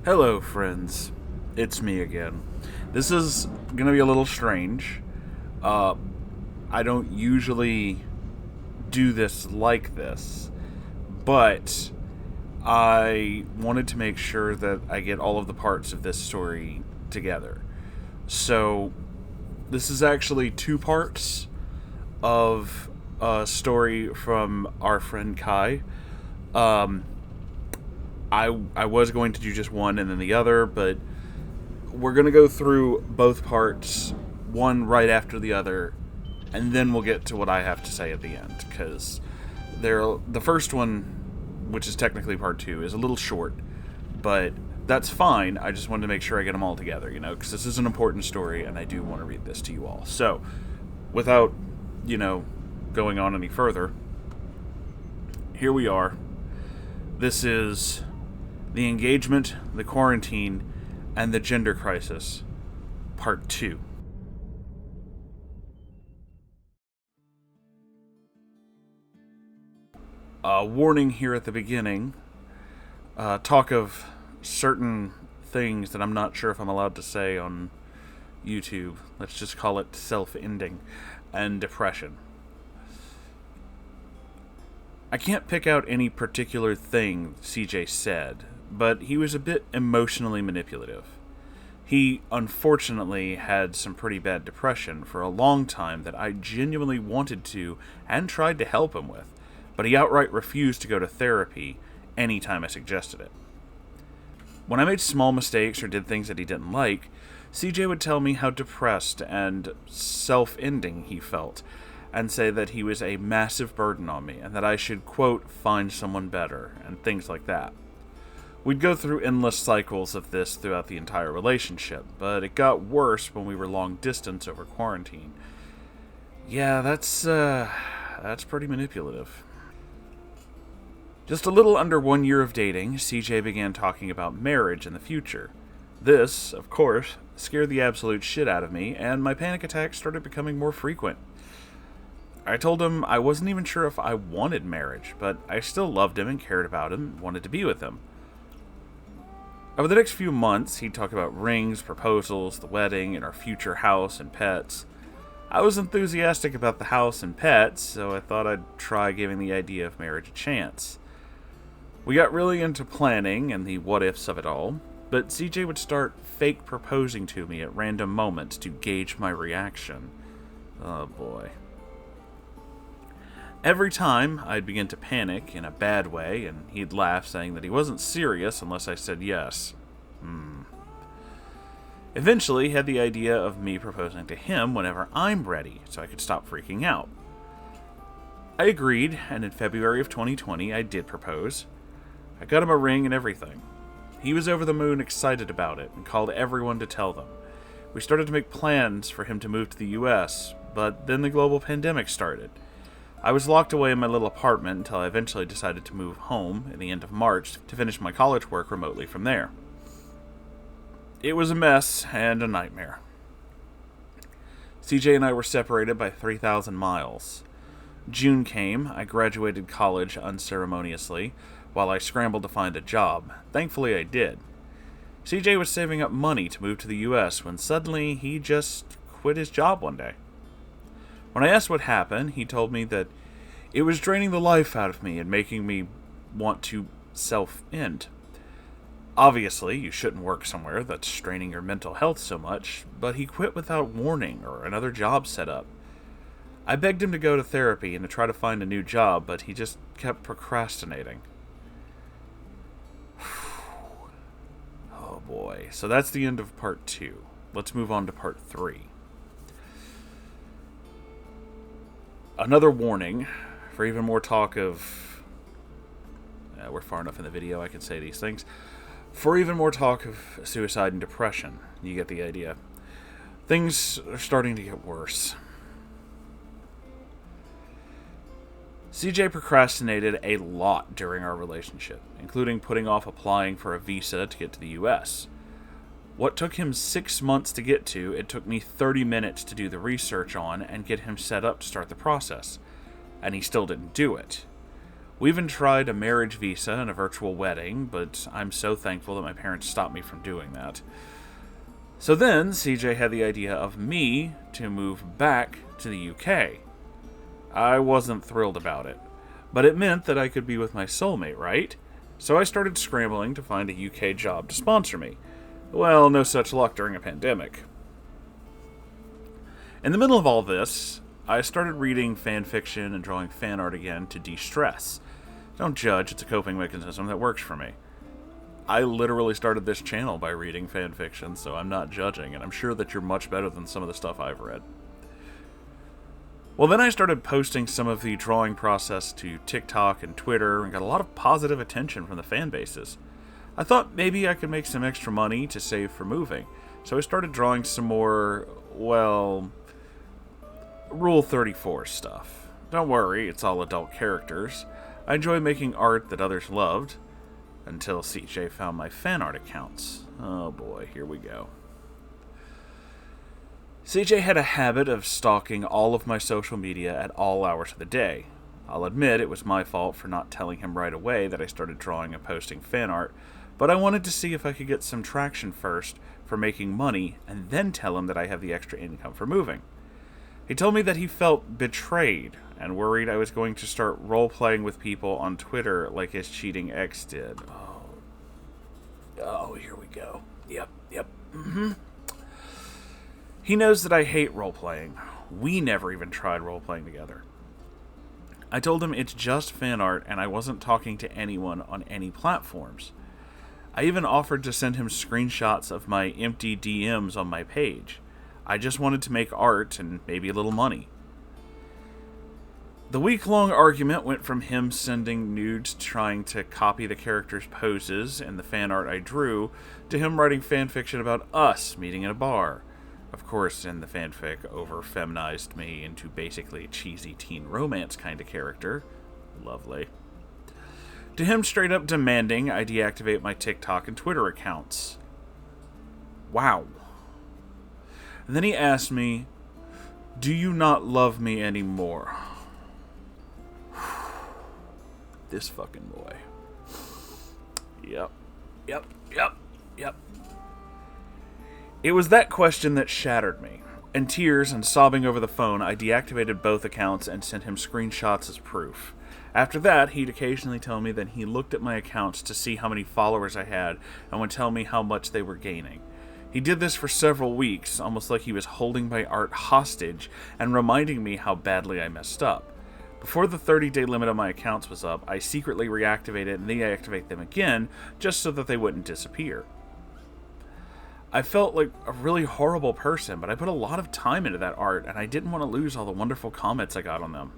Hello, friends. It's me again. This is gonna be a little strange. Uh, I don't usually do this like this, but I wanted to make sure that I get all of the parts of this story together. So, this is actually two parts of a story from our friend Kai. Um, I was going to do just one and then the other, but we're going to go through both parts, one right after the other, and then we'll get to what I have to say at the end. Because the first one, which is technically part two, is a little short, but that's fine. I just wanted to make sure I get them all together, because this is an important story, and I do want to read this to you all. So, without, going on any further, here we are. This is the engagement, the quarantine, and the gender crisis, part 2. Warning here at the beginning. Talk of certain things that I'm not sure if I'm allowed to say on YouTube. Let's just call it self-ending and depression. I can't pick out any particular thing CJ said, but he was a bit emotionally manipulative. He, unfortunately, had some pretty bad depression for a long time that I genuinely wanted to and tried to help him with, but he outright refused to go to therapy anytime I suggested it. When I made small mistakes or did things that he didn't like, CJ would tell me how depressed and self-ending he felt, and say that he was a massive burden on me, and that I should, quote, find someone better, and things like that. We'd go through endless cycles of this throughout the entire relationship, but it got worse when we were long distance over quarantine. Yeah, that's pretty manipulative. Just a little under 1 year of dating, CJ began talking about marriage in the future. This, of course, scared the absolute shit out of me, and my panic attacks started becoming more frequent. I told him I wasn't even sure if I wanted marriage, but I still loved him and cared about him and wanted to be with him. Over the next few months, he'd talk about rings, proposals, the wedding, and our future house and pets. I was enthusiastic about the house and pets, so I thought I'd try giving the idea of marriage a chance. We got really into planning and the what-ifs of it all, but CJ would start fake proposing to me at random moments to gauge my reaction. Oh boy. Every time, I'd begin to panic in a bad way, and he'd laugh, saying that he wasn't serious unless I said yes. Eventually, he had the idea of me proposing to him whenever I'm ready, so I could stop freaking out. I agreed, and in February of 2020, I did propose. I got him a ring and everything. He was over the moon excited about it, and called everyone to tell them. We started to make plans for him to move to the US, but then the global pandemic started. I was locked away in my little apartment until I eventually decided to move home at the end of March to finish my college work remotely from there. It was a mess and a nightmare. CJ and I were separated by 3,000 miles. June came, I graduated college unceremoniously, while I scrambled to find a job. Thankfully I did. CJ was saving up money to move to the US when suddenly he just quit his job one day. When I asked what happened, he told me that it was draining the life out of me and making me want to self-end. Obviously, you shouldn't work somewhere that's straining your mental health so much, but he quit without warning or another job set up. I begged him to go to therapy and to try to find a new job, but he just kept procrastinating. Oh boy, so that's the end of part 2. Let's move on to part 3. Another warning, for even more talk of... we're far enough in the video, I can say these things. For even more talk of suicide and depression, you get the idea. Things are starting to get worse. CJ procrastinated a lot during our relationship, including putting off applying for a visa to get to the US. What took him 6 months to get to, it took me 30 minutes to do the research on and get him set up to start the process. And he still didn't do it. We even tried a marriage visa and a virtual wedding, but I'm so thankful that my parents stopped me from doing that. So then, CJ had the idea of me to move back to the UK. I wasn't thrilled about it, but it meant that I could be with my soulmate, right? So I started scrambling to find a UK job to sponsor me. Well, no such luck during a pandemic. In the middle of all this, I started reading fan fiction and drawing fan art again to de-stress. Don't judge, it's a coping mechanism that works for me. I literally started this channel by reading fan fiction, so I'm not judging, and I'm sure that you're much better than some of the stuff I've read. Well, then I started posting some of the drawing process to TikTok and Twitter, and got a lot of positive attention from the fan bases. I thought maybe I could make some extra money to save for moving, so I started drawing some more, well, Rule 34 stuff. Don't worry, it's all adult characters. I enjoy making art that others loved, until CJ found my fan art accounts. Oh boy, here we go. CJ had a habit of stalking all of my social media at all hours of the day. I'll admit it was my fault for not telling him right away that I started drawing and posting fan art, but I wanted to see if I could get some traction first for making money, and then tell him that I have the extra income for moving. He told me that he felt betrayed and worried I was going to start role-playing with people on Twitter like his cheating ex did. Oh, here we go. Yep. He knows that I hate role-playing. We never even tried role-playing together. I told him it's just fan art and I wasn't talking to anyone on any platforms. I even offered to send him screenshots of my empty DMs on my page. I just wanted to make art and maybe a little money. The week-long argument went from him sending nudes trying to copy the characters' poses and the fan art I drew, to him writing fanfiction about us meeting in a bar. Of course, in the fanfic, over-feminized me into basically a cheesy teen romance kind of character. Lovely. To him straight up demanding I deactivate my TikTok and Twitter accounts. Wow. And then he asked me, "Do you not love me anymore?" This fucking boy. Yep. It was that question that shattered me. In tears and sobbing over the phone, I deactivated both accounts and sent him screenshots as proof. After that, he'd occasionally tell me that he looked at my accounts to see how many followers I had and would tell me how much they were gaining. He did this for several weeks, almost like he was holding my art hostage and reminding me how badly I messed up. Before the 30-day limit on my accounts was up, I secretly reactivated and deactivated them again, just so that they wouldn't disappear. I felt like a really horrible person, but I put a lot of time into that art, and I didn't want to lose all the wonderful comments I got on them.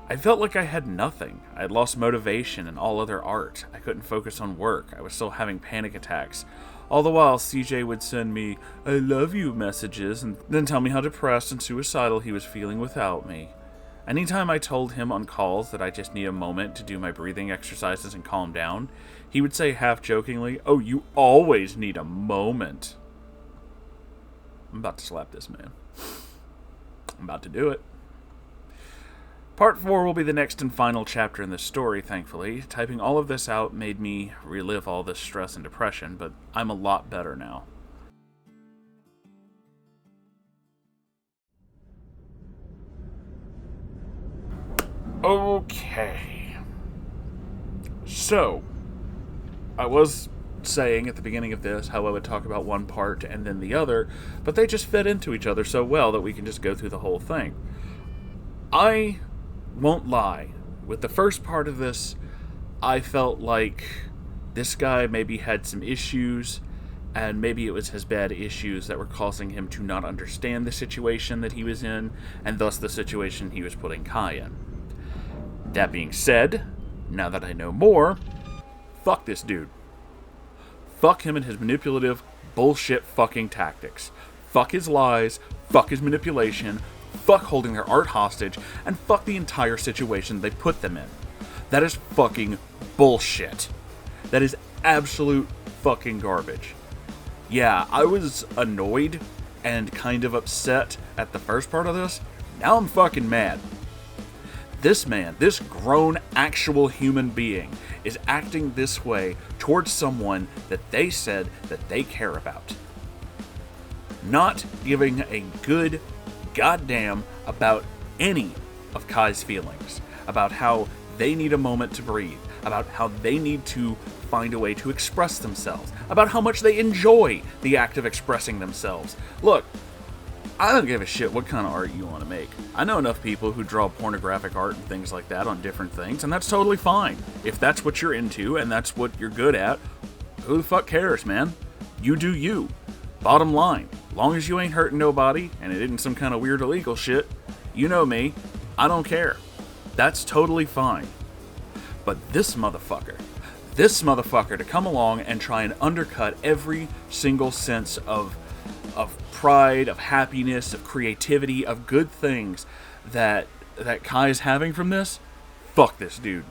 I felt like I had nothing. I had lost motivation in all other art. I couldn't focus on work. I was still having panic attacks. All the while, CJ would send me "I love you" messages, and then tell me how depressed and suicidal he was feeling without me. Anytime I told him on calls that I just need a moment to do my breathing exercises and calm down, he would say half-jokingly, "Oh, you always need a moment." I'm about to slap this man. I'm about to do it. Part 4 will be the next and final chapter in this story, thankfully. Typing all of this out made me relive all this stress and depression, but I'm a lot better now. Okay. So, I was saying at the beginning of this how I would talk about one part and then the other, but they just fit into each other so well that we can just go through the whole thing. I won't lie. With the first part of this, I felt like this guy maybe had some issues, and maybe it was his bad issues that were causing him to not understand the situation that he was in, and thus the situation he was putting Kai in. That being said, now that I know more, fuck this dude. Fuck him and his manipulative bullshit fucking tactics. Fuck his lies, fuck his manipulation, fuck holding their art hostage, and fuck the entire situation they put them in. That is fucking bullshit. That is absolute fucking garbage. Yeah, I was annoyed and kind of upset at the first part of this. Now I'm fucking mad. This man, this grown, actual human being, is acting this way towards someone that they said that they care about. Not giving a good goddamn about any of Kai's feelings, about how they need a moment to breathe, about how they need to find a way to express themselves, about how much they enjoy the act of expressing themselves. Look, I don't give a shit what kind of art you want to make. I know enough people who draw pornographic art and things like that on different things, and that's totally fine. If that's what you're into and that's what you're good at, who the fuck cares, man? You do you. Bottom line, long as you ain't hurting nobody and it isn't some kind of weird illegal shit, you know me, I don't care. That's totally fine. But this motherfucker to come along and try and undercut every single sense of pride, of happiness, of creativity, of good things that Kai is having from this, fuck this dude.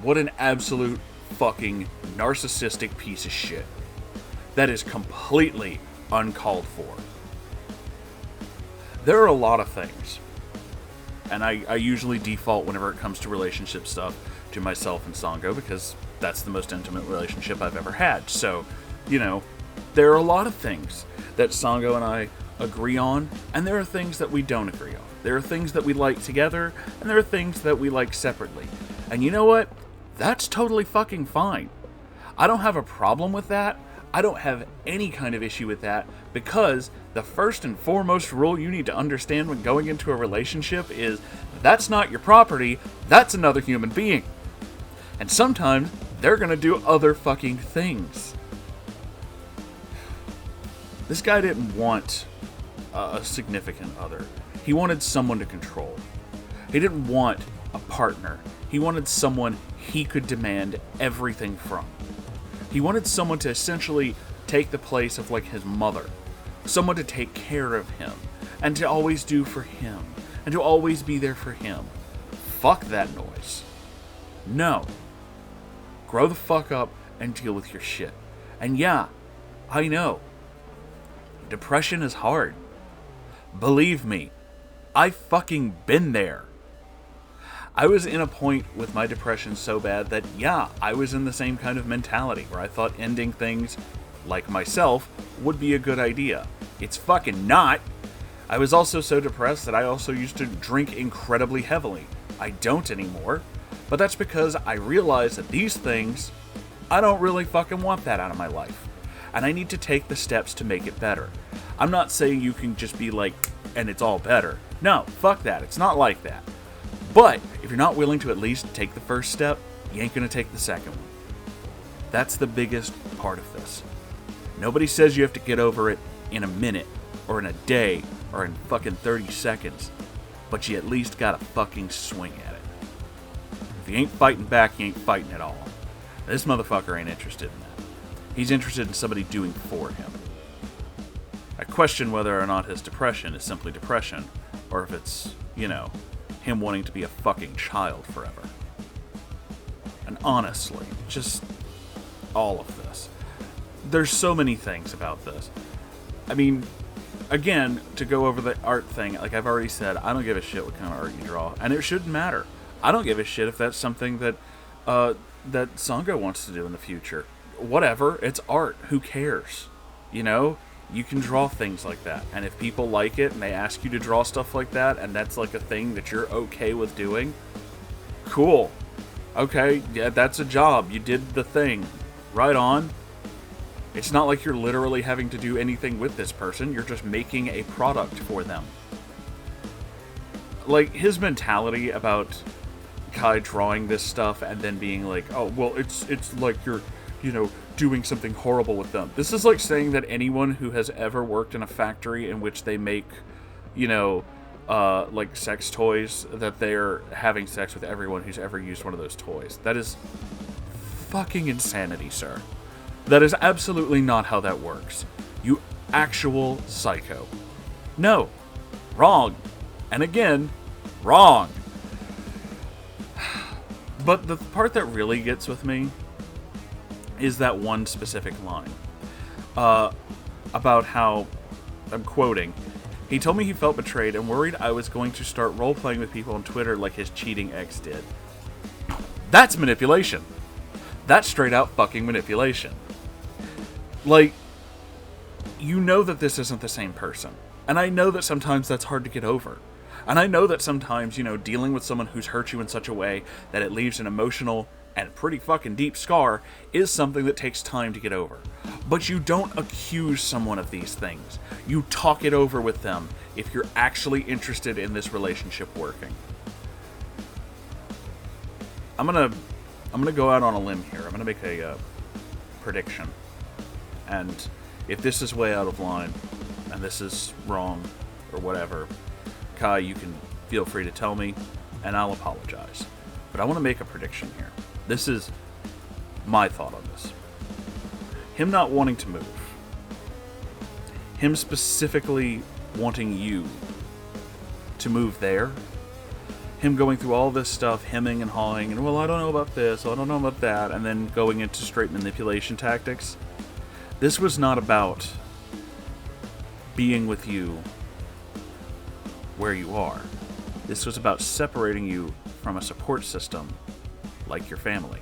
What an absolute fucking narcissistic piece of shit. That is completely uncalled for. There are a lot of things, and I usually default whenever it comes to relationship stuff to myself and Sango, because that's the most intimate relationship I've ever had. So, you know, there are a lot of things that Sango and I agree on, and there are things that we don't agree on. There are things that we like together, and there are things that we like separately. And you know what? That's totally fucking fine. I don't have a problem with that. I don't have any kind of issue with that, because the first and foremost rule you need to understand when going into a relationship is that's not your property, that's another human being. And sometimes they're gonna do other fucking things. This guy didn't want a significant other. He wanted someone to control. He didn't want a partner. He wanted someone he could demand everything from. He wanted someone to essentially take the place of, like, his mother. Someone to take care of him, and to always do for him, and to always be there for him. Fuck that noise. No. Grow the fuck up and deal with your shit. And yeah, I know. Depression is hard. Believe me, I've fucking been there. I was in a point with my depression so bad that, yeah, I was in the same kind of mentality where I thought ending things, like myself, would be a good idea. It's fucking not. I was also so depressed that I also used to drink incredibly heavily. I don't anymore, but that's because I realized that these things, I don't really fucking want that out of my life. And I need to take the steps to make it better. I'm not saying you can just be like, and it's all better. No, fuck that. It's not like that. But if you're not willing to at least take the first step, you ain't gonna take the second one. That's the biggest part of this. Nobody says you have to get over it in a minute, or in a day, or in fucking 30 seconds. But you at least gotta fucking swing at it. If you ain't fighting back, you ain't fighting at all. This motherfucker ain't interested in that. He's interested in somebody doing for him. I question whether or not his depression is simply depression, or if it's, you know, him wanting to be a fucking child forever. And honestly, just all of this. There's so many things about this. I mean, again, to go over the art thing, like I've already said, I don't give a shit what kind of art you draw, and it shouldn't matter. I don't give a shit if that's something that that Sango wants to do in the future. Whatever, it's art. Who cares? You know? You can draw things like that, and if people like it and they ask you to draw stuff like that, and that's like a thing that you're okay with doing, cool. Okay, yeah, that's a job. You did the thing. Right on. It's not like you're literally having to do anything with this person. You're just making a product for them. Like, his mentality about Kai drawing this stuff and then being like, oh, well, it's like you're, you know, doing something horrible with them. This is like saying that anyone who has ever worked in a factory in which they make, you know, like sex toys, that they're having sex with everyone who's ever used one of those toys. That is fucking insanity, sir. That is absolutely not how that works. You actual psycho. No. Wrong. And again, wrong. But the part that really gets with me is that one specific line about how, I'm quoting, He told me he felt betrayed and worried I was going to start role-playing with people on Twitter like his cheating ex did. That's manipulation. That's straight-out fucking manipulation. Like, you know that this isn't the same person. And I know that sometimes that's hard to get over. And I know that sometimes, dealing with someone who's hurt you in such a way that it leaves an emotional and pretty fucking deep scar is something that takes time to get over. But you don't accuse someone of these things. You talk it over with them if you're actually interested in this relationship working. I'm gonna go out on a limb here. I'm gonna make a prediction. And if this is way out of line, and this is wrong, or whatever, Kai, you can feel free to tell me, and I'll apologize. But I want to make a prediction here. This is my thought on this. Him not wanting to move. Him specifically wanting you to move there. Him going through all this stuff, hemming and hawing, and, well, I don't know about this, I don't know about that, and then going into straight manipulation tactics. This was not about being with you where you are. This was about separating you from a support system like your family.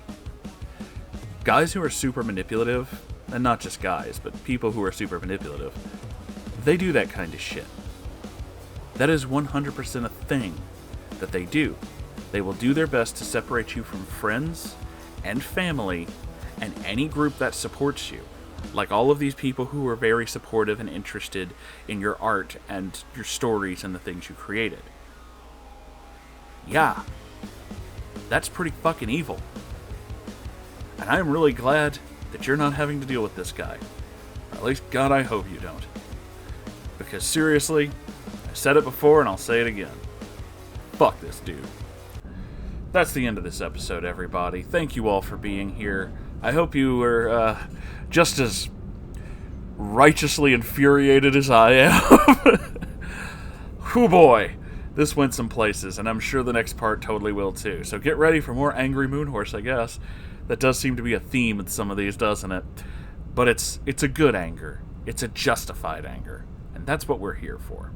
Guys who are super manipulative, and not just guys, but people who are super manipulative, they do that kind of shit. That is 100% a thing that they do. They will do their best to separate you from friends and family and any group that supports you. Like all of these people who are very supportive and interested in your art and your stories and the things you created. Yeah. That's pretty fucking evil. And I'm really glad that you're not having to deal with this guy. Or at least, God, I hope you don't. Because seriously, I said it before and I'll say it again. Fuck this dude. That's the end of this episode, everybody. Thank you all for being here. I hope you were just as righteously infuriated as I am. Whew, boy. This went some places, and I'm sure the next part totally will too. So get ready for more angry Moonhorse, I guess. That does seem to be a theme in some of these, doesn't it? But it's a good anger. It's a justified anger. And that's what we're here for.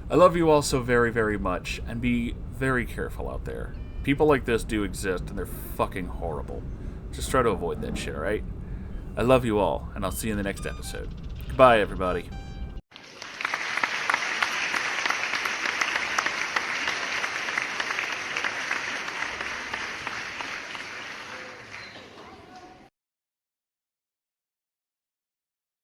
I love you all so very, very much, and be very careful out there. People like this do exist, and they're fucking horrible. Just try to avoid that shit, alright? I love you all, and I'll see you in the next episode. Goodbye, everybody.